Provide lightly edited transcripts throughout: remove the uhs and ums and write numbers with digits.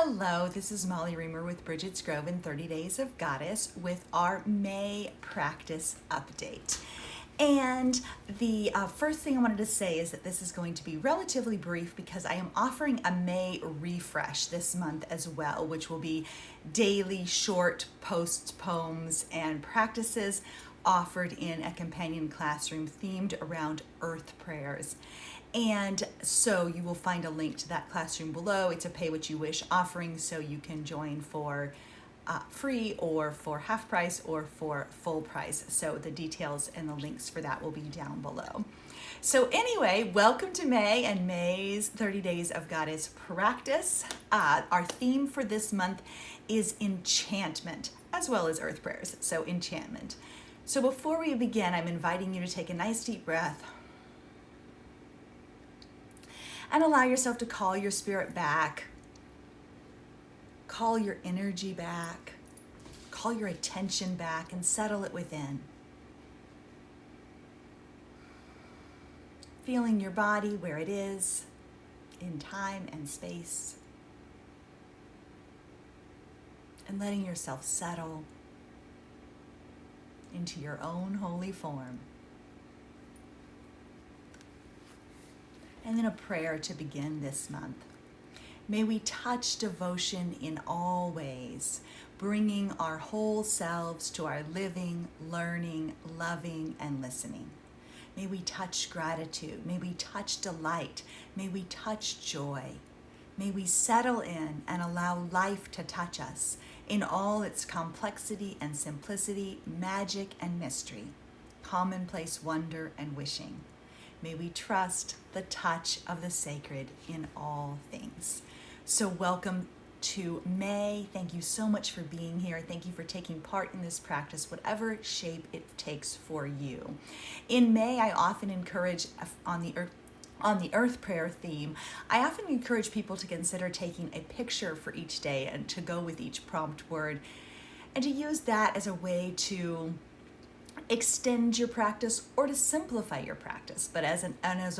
Hello, this is Molly Reamer with Bridget's Grove and 30 Days of Goddess with our May practice update. And the first thing I wanted to say is that this is going to be relatively brief because I am offering a May refresh this month as well, which will be daily short posts, poems, and practices offered in a companion classroom themed around earth prayers. And so you will find a link to that classroom below. It's a pay what you wish offering, so you can join for free or for half price or for full price. So the details and the links for that will be down below. So anyway, welcome to May and May's 30 Days of Goddess practice. Our theme for this month is enchantment, as well as earth prayers. So enchantment. So before we begin, I'm inviting you to take a nice deep breath and allow yourself to call your spirit back, call your energy back, call your attention back, and settle it within. Feeling your body where it is in time and space, and letting yourself settle into your own holy form. And then a prayer to begin this month. May we touch devotion in all ways, bringing our whole selves to our living, learning, loving, and listening. May we touch gratitude. May we touch delight. May we touch joy. May we settle in and allow life to touch us in all its complexity and simplicity, magic and mystery, commonplace wonder and wishing. May we trust the touch of the sacred in all things. So welcome to May. Thank you so much for being here. Thank you for taking part in this practice, whatever shape it takes for you. In May, I often encourage on the earth prayer theme, I often encourage people to consider taking a picture for each day and to go with each prompt word and to use that as a way to extend your practice or to simplify your practice, but as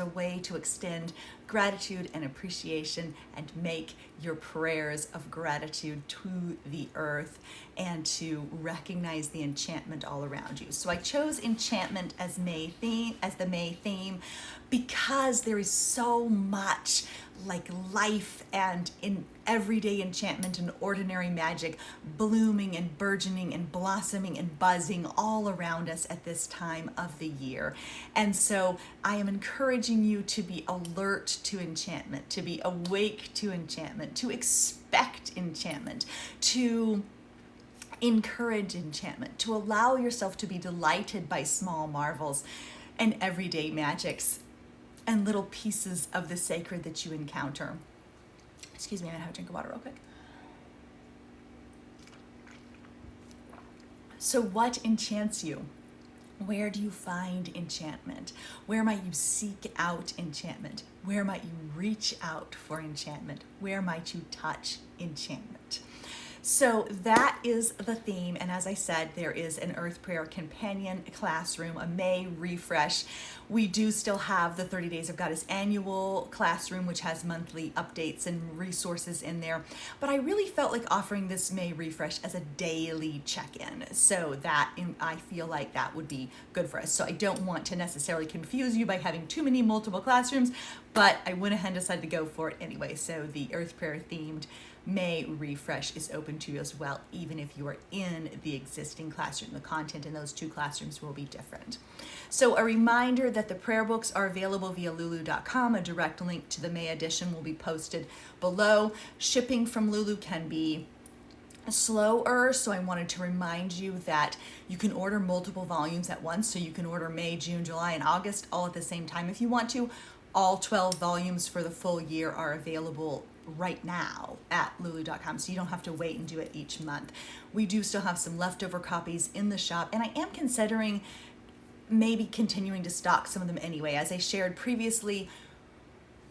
a way to extend gratitude and appreciation and make your prayers of gratitude to the earth and to recognize the enchantment all around you. So I chose enchantment as the May theme because there is so much like life and in everyday enchantment and ordinary magic blooming and burgeoning and blossoming and buzzing all around us at this time of the year. And so I am encouraging you to be alert to enchantment, to be awake to enchantment, to expect enchantment, to encourage enchantment, to allow yourself to be delighted by small marvels and everyday magics and little pieces of the sacred that you encounter. Excuse me, I'm gonna have a drink of water real quick. So what enchants you? Where do you find enchantment? Where might you seek out enchantment? Where might you reach out for enchantment? Where might you touch enchantment? So that is the theme, and as I said, there is an Earth Prayer Companion classroom, a May refresh. We do still have the 30 Days of Goddess annual classroom, which has monthly updates and resources in there, but I really felt like offering this May refresh as a daily check-in, so that I feel like that would be good for us. So I don't want to necessarily confuse you by having too many multiple classrooms, but I went ahead and decided to go for it anyway. So the Earth Prayer themed May refresh is open to you as well, even if you are in the existing classroom. The content in those two classrooms will be different. So a reminder that the prayer books are available via lulu.com. A direct link to the May edition will be posted below. Shipping from Lulu can be slower, so I wanted to remind you that you can order multiple volumes at once. So you can order May, June, July, and August all at the same time if you want to. All 12 volumes for the full year are available right now at lulu.com, so you don't have to wait and do it each month. We do still have some leftover copies in the shop, and I am considering maybe continuing to stock some of them anyway. As I shared previously,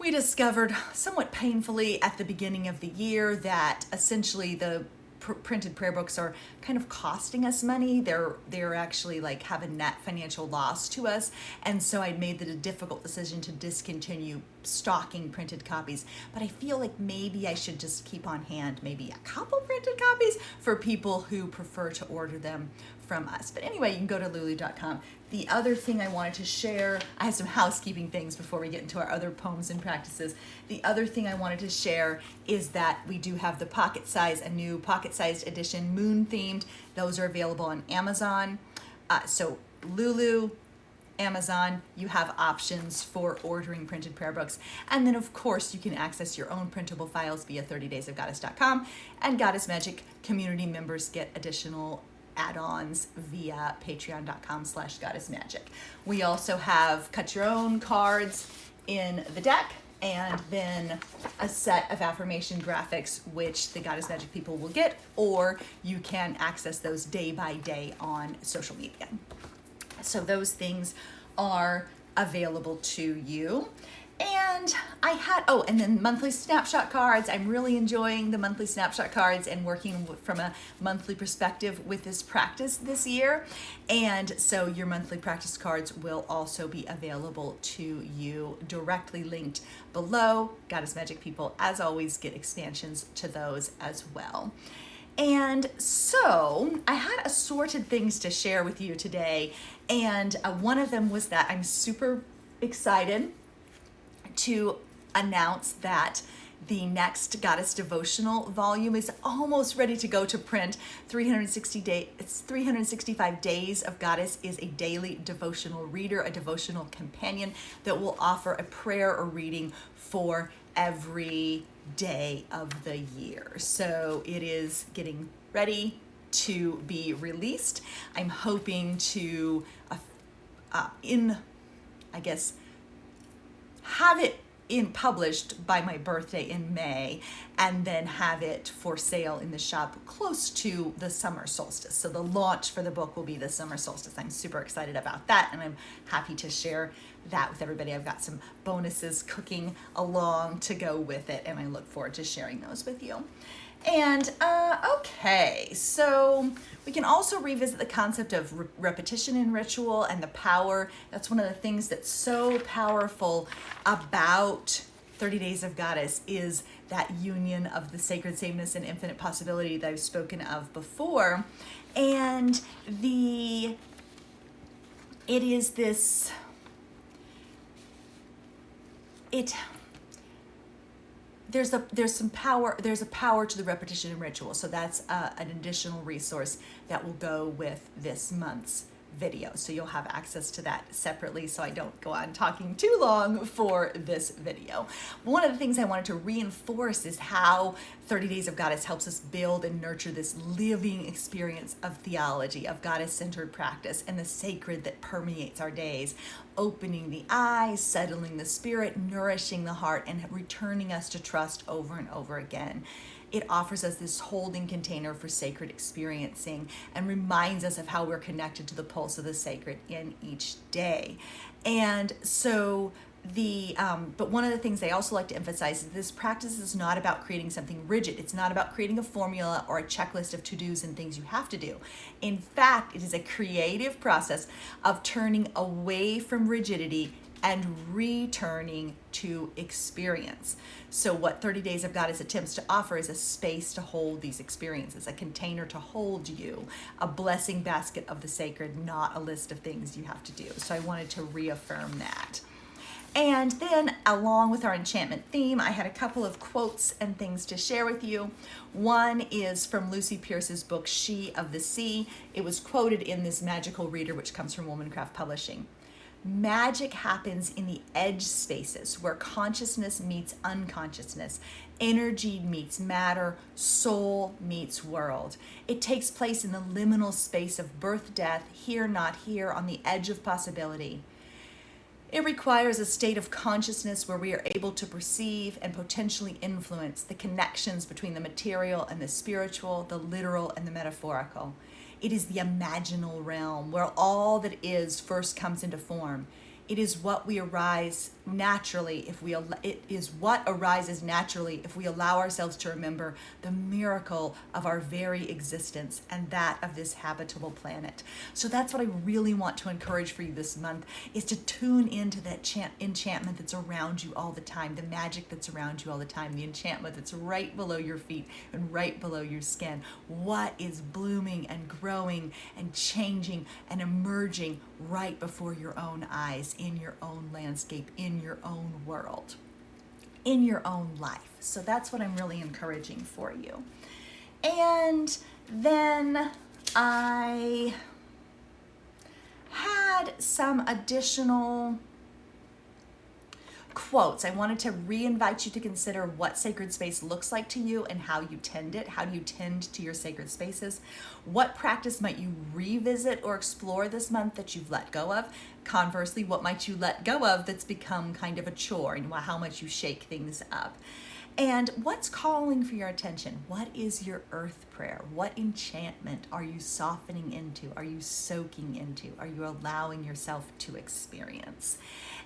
we discovered somewhat painfully at the beginning of the year that essentially the printed prayer books are kind of costing us money. They're actually like have a net financial loss to us. And so I made the difficult decision to discontinue stocking printed copies. But I feel like maybe I should just keep on hand maybe a couple printed copies for people who prefer to order them from us. But anyway, you can go to lulu.com. The other thing I wanted to share, I have some housekeeping things before we get into our other poems and practices. The other thing I wanted to share is that we do have the pocket size, a new pocket-sized edition, moon themed. Those are available on Amazon. So Lulu, Amazon, you have options for ordering printed prayer books. And then, of course, you can access your own printable files via 30daysofgoddess.com. And Goddess Magic community members get additional add-ons via patreon.com/goddessmagic. We also have cut your own cards in the deck, and then a set of affirmation graphics, which the Goddess Magic people will get, or you can access those day by day on social media. So those things are available to you. And and then monthly snapshot cards. I'm really enjoying the monthly snapshot cards and working from a monthly perspective with this practice this year. And so your monthly practice cards will also be available to you, directly linked below. Goddess Magic people, as always, get expansions to those as well. And so I had assorted things to share with you today. And one of them was that I'm super excited to announce that the next Goddess Devotional volume is almost ready to go to print. 365 Days of Goddess is a daily devotional reader, a devotional companion that will offer a prayer or reading for every day of the year. So it is getting ready to be released. I'm hoping to, have it published by my birthday in May, and then have it for sale in the shop close to the summer solstice. So the launch for the book will be the summer solstice. I'm super excited about that, and I'm happy to share that with everybody. I've got some bonuses cooking along to go with it, and I look forward to sharing those with you. And okay, so we can also revisit the concept of repetition in ritual and the power. That's one of the things that's so powerful about 30 Days of Goddess, is that union of the sacred sameness and infinite possibility that I've spoken of before. And there's a power to the repetition and ritual. So that's an additional resource that will go with this month's video. So you'll have access to that separately, so I don't go on talking too long for this video. One of the things I wanted to reinforce is how 30 Days of Goddess helps us build and nurture this living experience of theology, of goddess-centered practice, and the sacred that permeates our days, opening the eyes, settling the spirit, nourishing the heart, and returning us to trust over and over again. It offers us this holding container for sacred experiencing and reminds us of how we're connected to the pulse of the sacred in each day. And so but one of the things I also like to emphasize is this practice is not about creating something rigid. It's not about creating a formula or a checklist of to-dos and things you have to do. In fact, it is a creative process of turning away from rigidity and returning to experience. So what 30 Days of Goddess attempts to offer is a space to hold these experiences, a container to hold you, a blessing basket of the sacred, not a list of things you have to do. So I wanted to reaffirm that. And then along with our enchantment theme, I had a couple of quotes and things to share with you. One is from Lucy Pierce's book, She of the Sea. It was quoted in this magical reader, which comes from Womancraft Publishing. Magic happens in the edge spaces where consciousness meets unconsciousness, energy meets matter, soul meets world. It takes place in the liminal space of birth, death, here, not here, on the edge of possibility. It requires a state of consciousness where we are able to perceive and potentially influence the connections between the material and the spiritual, the literal and the metaphorical. It is the imaginal realm where all that is first comes into form. It is what we arise naturally if we it is what arises naturally if we allow ourselves to remember the miracle of our very existence and that of this habitable planet. So that's what I really want to encourage for you this month, is to tune into that enchantment that's around you all the time, the magic that's around you all the time, the enchantment that's right below your feet and right below your skin. What is blooming and growing and changing and emerging right before your own eyes, in your own landscape, in your own world, in your own life. So that's what I'm really encouraging for you. And then I had some additional quotes. I wanted to re-invite you to consider what sacred space looks like to you and how you tend it. How do you tend to your sacred spaces? What practice might you revisit or explore this month that you've let go of? Conversely, what might you let go of that's become kind of a chore, and how much you shake things up? And what's calling for your attention? What is your earth prayer? What enchantment are you softening into? Are you soaking into? Are you allowing yourself to experience?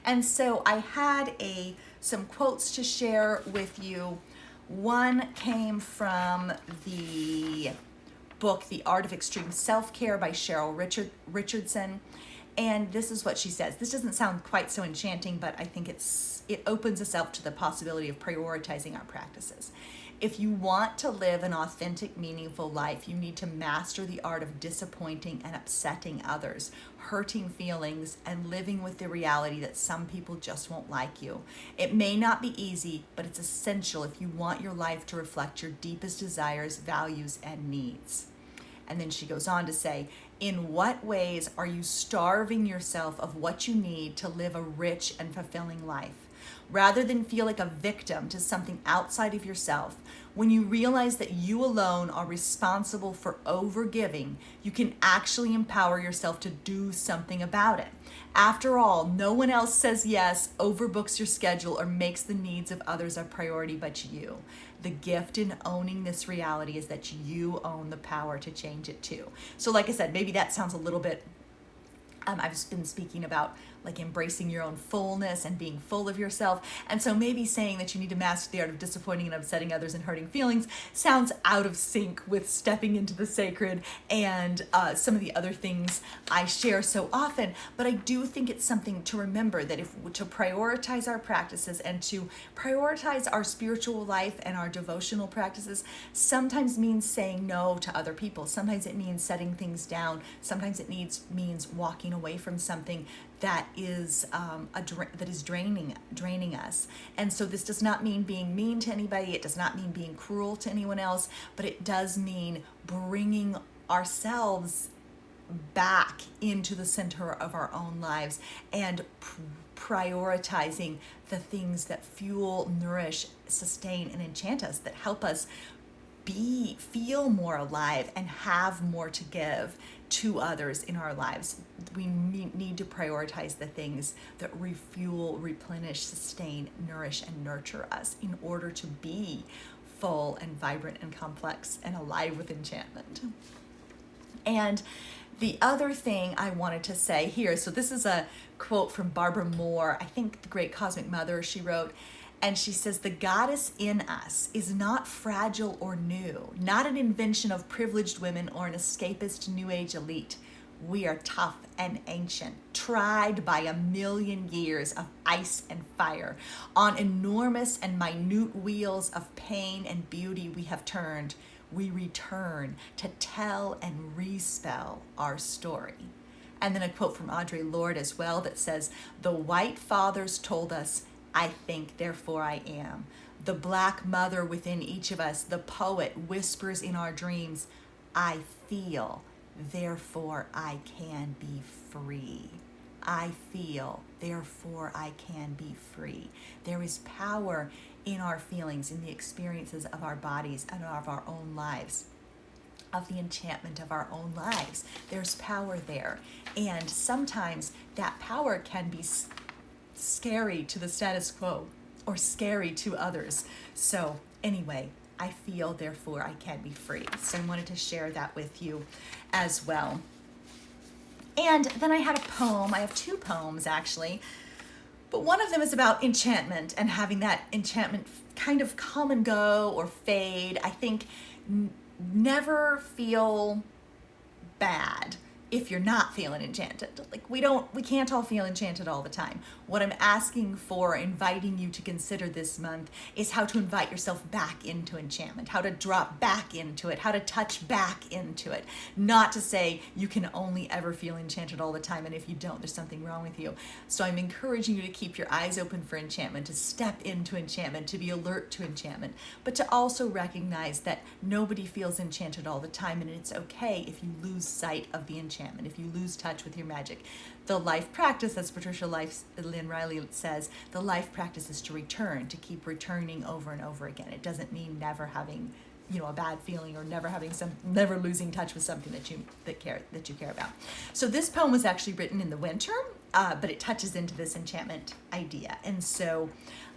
And so I had some quotes to share with you. One came from the book, The Art of Extreme Self-Care by Cheryl Richardson. And this is what she says. This doesn't sound quite so enchanting, but I think it opens us up to the possibility of prioritizing our practices. If you want to live an authentic, meaningful life, you need to master the art of disappointing and upsetting others, hurting feelings, and living with the reality that some people just won't like you. It may not be easy, but it's essential if you want your life to reflect your deepest desires, values, and needs. And then she goes on to say, in what ways are you starving yourself of what you need to live a rich and fulfilling life? Rather than feel like a victim to something outside of yourself, when you realize that you alone are responsible for overgiving, you can actually empower yourself to do something about it. After all, no one else says yes, overbooks your schedule, or makes the needs of others a priority but you. The gift in owning this reality is that you own the power to change it too. So like I said, maybe that sounds a little bit, I've been speaking about like embracing your own fullness and being full of yourself. And so maybe saying that you need to master the art of disappointing and upsetting others and hurting feelings sounds out of sync with stepping into the sacred and some of the other things I share so often. But I do think it's something to remember, that to prioritize our practices and to prioritize our spiritual life and our devotional practices sometimes means saying no to other people. Sometimes it means setting things down. Sometimes it means walking away from something that is draining us. And so this does not mean being mean to anybody. It does not mean being cruel to anyone else, but it does mean bringing ourselves back into the center of our own lives and prioritizing the things that fuel, nourish, sustain, and enchant us, that help us feel more alive and have more to give to others in our lives. We need to prioritize the things that refuel, replenish, sustain, nourish, and nurture us in order to be full and vibrant and complex and alive with enchantment. And the other thing I wanted to say here, so this is a quote from Barbara Moore, I think the Great Cosmic Mother, she wrote, and she says, the goddess in us is not fragile or new, not an invention of privileged women or an escapist New Age elite. We are tough and ancient, tried by 1,000,000 years of ice and fire. On enormous and minute wheels of pain and beauty we have turned. We return to tell and respell our story. And then a quote from Audre Lorde as well that says, the white fathers told us, I think, therefore I am. The black mother within each of us, the poet, whispers in our dreams, I feel, therefore I can be free. I feel, therefore I can be free. There is power in our feelings, in the experiences of our bodies and of our own lives, of the enchantment of our own lives. There's power there. And sometimes that power can be scary to the status quo or scary to others. So anyway, I feel, therefore I can be free. So I wanted to share that with you as well. And then I had a poem. I have two poems actually, but one of them is about enchantment and having that enchantment kind of come and go or fade. I think never feel bad if you're not feeling enchanted. Like we can't all feel enchanted all the time. What I'm asking for, inviting you to consider this month, is how to invite yourself back into enchantment, how to drop back into it, how to touch back into it. Not to say you can only ever feel enchanted all the time, and if you don't, there's something wrong with you. So I'm encouraging you to keep your eyes open for enchantment, to step into enchantment, to be alert to enchantment, but to also recognize that nobody feels enchanted all the time, and it's okay if you lose sight of the enchantment, if you lose touch with your magic. The life practice, as Patricia Lynn Riley says, the life practice is to return, to keep returning over and over again. It doesn't mean never having, a bad feeling, or never losing touch with something that you care about. So this poem was actually written in the winter, but it touches into this enchantment idea, and so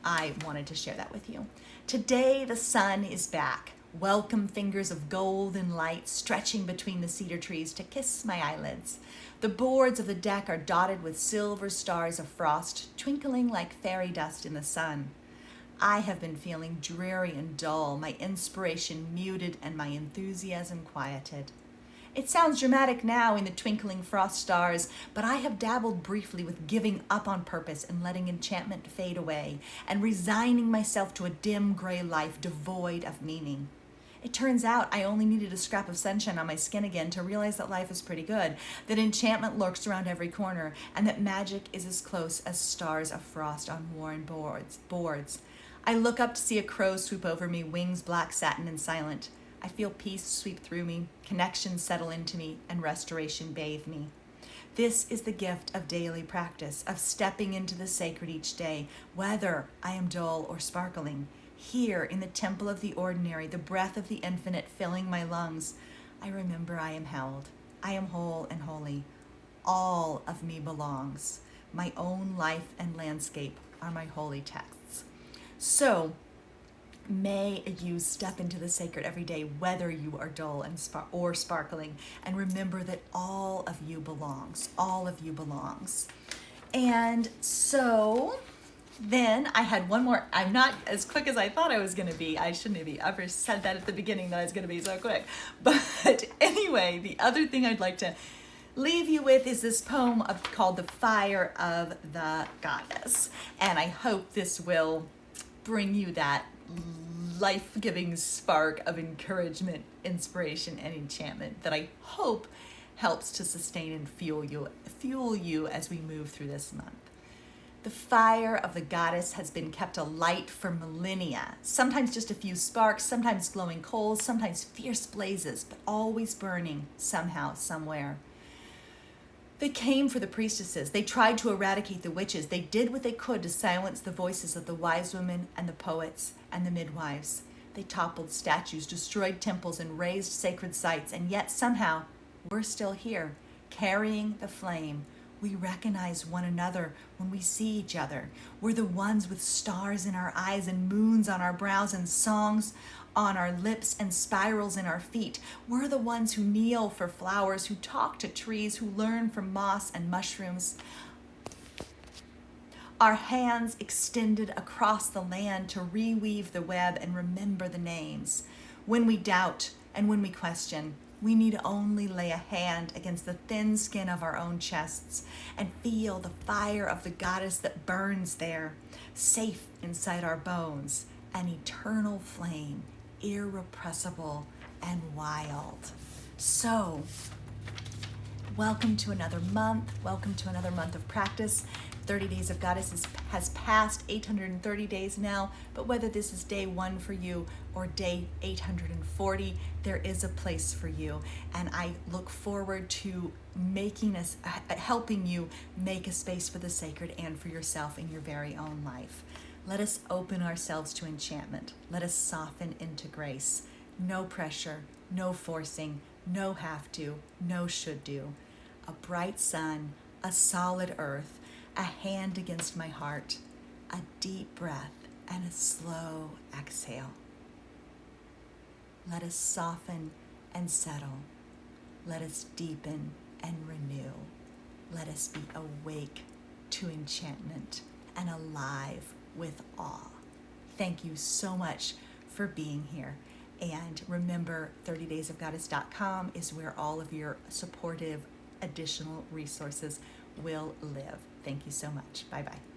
I wanted to share that with you. Today the sun is back. Welcome fingers of golden light stretching between the cedar trees to kiss my eyelids. The boards of the deck are dotted with silver stars of frost, twinkling like fairy dust in the sun. I have been feeling dreary and dull, my inspiration muted and my enthusiasm quieted. It sounds dramatic now in the twinkling frost stars, but I have dabbled briefly with giving up on purpose and letting enchantment fade away, and resigning myself to a dim gray life devoid of meaning. It turns out I only needed a scrap of sunshine on my skin again to realize that life is pretty good, that enchantment lurks around every corner, and that magic is as close as stars of frost on worn boards. I look up to see a crow swoop over me, wings black satin and silent. I feel peace sweep through me, connection settle into me, and restoration bathe me. This is the gift of daily practice, of stepping into the sacred each day, whether I am dull or sparkling. Here in the temple of the ordinary, the breath of the infinite filling my lungs, I remember I am held. I am whole and holy. All of me belongs. My own life and landscape are my holy texts. So, may you step into the sacred every day, whether you are dull or sparkling, and remember that all of you belongs. All of you belongs. And so then I had one more. I'm not as quick as I thought I was going to be. I shouldn't have ever said that at the beginning, that I was going to be so quick. But anyway, the other thing I'd like to leave you with is this poem called The Fire of the Goddess. And I hope this will bring you that life-giving spark of encouragement, inspiration, and enchantment that I hope helps to sustain and fuel you as we move through this month. The fire of the goddess has been kept alight for millennia, sometimes just a few sparks, sometimes glowing coals, sometimes fierce blazes, but always burning somehow, somewhere. They came for the priestesses. They tried to eradicate the witches. They did what they could to silence the voices of the wise women and the poets and the midwives. They toppled statues, destroyed temples, and razed sacred sites, and yet somehow we're still here, carrying the flame. We recognize one another when we see each other. We're the ones with stars in our eyes and moons on our brows and songs on our lips and spirals in our feet. We're the ones who kneel for flowers, who talk to trees, who learn from moss and mushrooms. Our hands extended across the land to reweave the web and remember the names. When we doubt and when we question, we need only lay a hand against the thin skin of our own chests and feel the fire of the goddess that burns there, safe inside our bones, an eternal flame, irrepressible and wild. So, welcome to another month. Welcome to another month of practice. 30 Days of Goddess has passed 830 days now, but whether this is day 1 for you or day 840, there is a place for you. And I look forward to helping you make a space for the sacred and for yourself in your very own life. Let us open ourselves to enchantment. Let us soften into grace. No pressure, no forcing, no have to, no should do. A bright sun, a solid earth, a hand against my heart, a deep breath, and a slow exhale. Let us soften and settle. Let us deepen and renew. let us be awake to enchantment and alive with awe. Thank you so much for being here. And remember, 30daysofgoddess.com is where all of your supportive additional resources will live. Thank you so much. Bye-bye.